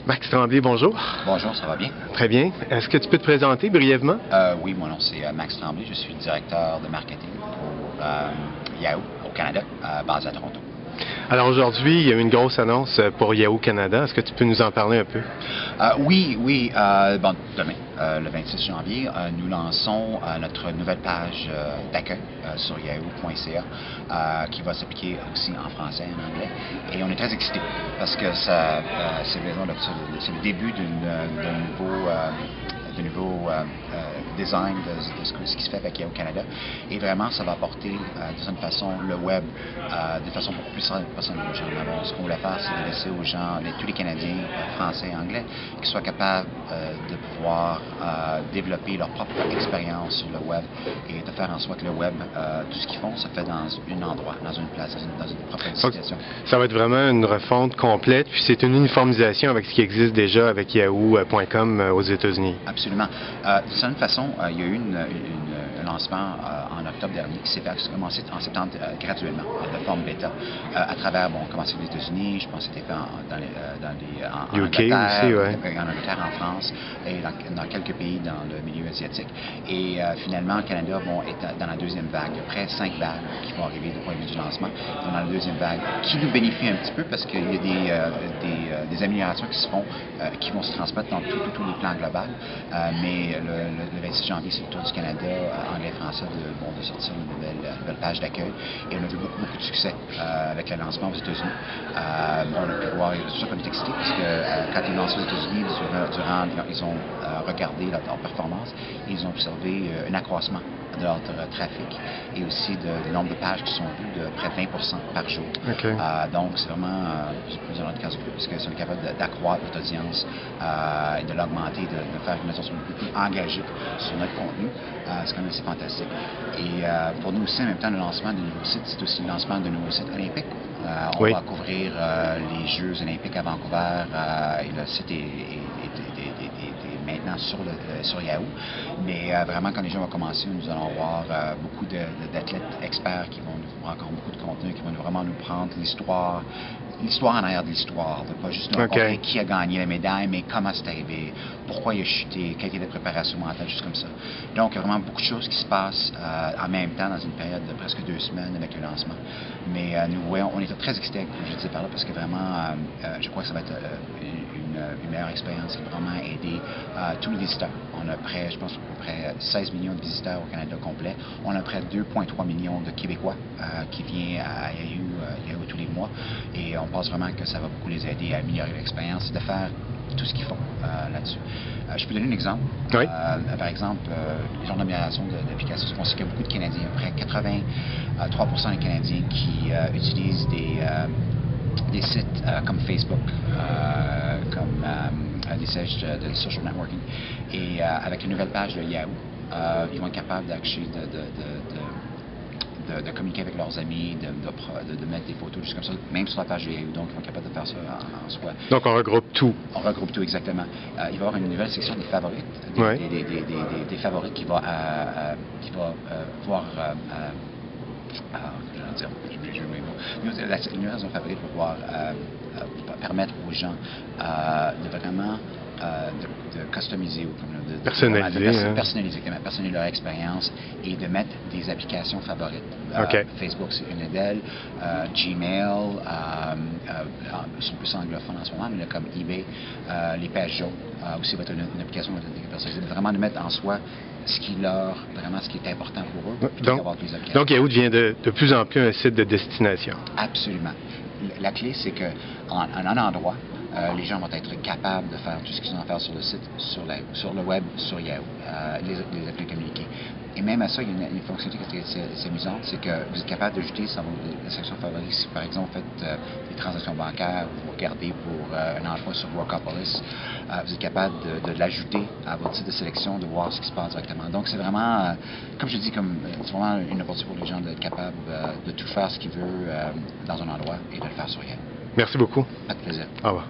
Max Tremblay, bonjour. Bonjour, ça va bien? Très bien. Est-ce que tu peux te présenter brièvement? Oui, mon nom c'est Max Tremblay. Je suis directeur de marketing pour Yahoo au Canada, basé à Toronto. Alors aujourd'hui, il y a eu une grosse annonce pour Yahoo Canada. Est-ce que tu peux nous en parler un peu? Oui. Bon, demain, le 26 janvier, nous lançons notre nouvelle page d'accueil sur yahoo.ca qui va s'appliquer aussi en français et en anglais. Et on est très excités parce que c'est le début de nouveau design de ce qui se fait avec Yahoo Canada. Et vraiment, ça va apporter de certaine façon le web de façon beaucoup plus personnelle aux gens. Alors, ce qu'on voulait faire, c'est de laisser aux gens, tous les Canadiens français et anglais, qui soient capables de pouvoir développer leur propre expérience sur le web et de faire en sorte que le web, tout ce qu'ils font, se fait dans un endroit, dans une place, dans une propre situation. Ça va être vraiment une refonte complète, puis c'est une uniformisation avec ce qui existe déjà avec Yahoo.com aux États-Unis. Absolument. De certaine façon, il y a eu un lancement en octobre dernier qui s'est commencé en septembre graduellement, de forme bêta, à travers, bon, commencé aux États-Unis, je pense que c'était fait en Angleterre, aussi, ouais. en Angleterre, en France et dans quelques pays dans le milieu asiatique. Et finalement, le Canada est dans la deuxième vague. Il y a près de 5 vagues qui vont arriver du point de vue du lancement. Dans la deuxième vague, qui nous bénéficie un petit peu parce qu'il y a des améliorations qui se font, qui vont se transmettre dans tous les plans globaux. Mais le 26 janvier, c'est le tour du Canada, anglais-français, de sortir une nouvelle page d'accueil. Et on a vu beaucoup de succès avec le lancement aux États-Unis. On a pu voir, c'est sûr qu'on est excité parce que quand ils lancent aux États-Unis, ils ont regardé leur performance et ils ont observé un accroissement de leur trafic et aussi du nombre de pages qui sont vues de près de 20% par jour. Okay. Donc, c'est vraiment, plus dans notre cas, parce que sont capables d'accroître notre audience et de l'augmenter, de faire une attention beaucoup plus engagée sur notre contenu. C'est quand même assez fantastique. Et pour nous aussi, en même temps, le lancement de nouveaux sites, c'est aussi le lancement de nouveaux sites olympiques. On va couvrir les Jeux olympiques à Vancouver et le site est maintenant sur Yahoo. Mais vraiment, quand les gens vont commencer, nous allons avoir beaucoup d'athlètes experts qui vont nous faire encore beaucoup de contenu, qui vont vraiment nous prendre l'histoire en arrière de l'histoire, de pas juste nous raconter qui a gagné la médaille, mais comment c'est arrivé, pourquoi il a chuté, quelle était la préparation mentale, juste comme ça. Donc, il y a vraiment beaucoup de choses qui se passent en même temps dans une période de presque 2 semaines avec le lancement. Mais on était très excités, comme je disais par là, parce que vraiment, je crois que ça va être une meilleure expérience qui va vraiment aider tous les visiteurs. On a près, je pense, à peu près 16 millions de visiteurs au Canada complet. On a près de 2,3 millions de Québécois qui viennent à Yahoo tous les mois. Et on pense vraiment que ça va beaucoup les aider à améliorer l'expérience et de faire tout ce qu'ils font là-dessus. Je peux donner un exemple. Oui. Par exemple, les genres d'amélioration d'applications. On sait qu'il y a beaucoup de Canadiens, près de 83% des Canadiens qui utilisent des sites comme Facebook, comme des sites de social networking. Et avec une nouvelle page de Yahoo, ils vont être capables de communiquer avec leurs amis, de mettre des photos juste comme ça, même sur la page de Yahoo. Donc, ils vont être capables de faire ça en soi. Donc, on regroupe tout. On regroupe tout, exactement. Il va y avoir une nouvelle section des favorites, des favoris qui va voir... L'univers de favori va pouvoir permettre aux gens de vraiment de customiser ou de personnaliser leur expérience et de mettre des applications favorites. Facebook, c'est une d'elles. Gmail, c'est plus anglophone en ce moment, mais là, comme eBay, les pages jaunes, aussi va être une application personnalisée. Vraiment de mettre en soi ce qui est important pour eux. Donc Yahoo devient de plus en plus un site de destination. Absolument. La clé, c'est qu'en un endroit, les gens vont être capables de faire tout ce qu'ils ont à faire sur le site, sur le web, sur Yahoo, les appeler communiquer. Et même à ça, il y a une fonctionnalité qui est assez amusante, c'est que vous êtes capable d'ajouter la section favorite. Si par exemple vous faites des transactions bancaires, vous regardez pour un emploi sur Workopolis, vous êtes capable de l'ajouter à votre site de sélection, de voir ce qui se passe directement. Donc c'est vraiment, comme je dis, c'est vraiment une opportunité pour les gens d'être capables de tout faire ce qu'ils veulent dans un endroit et de le faire sur Yahoo. Merci beaucoup. Pas de plaisir. Au revoir.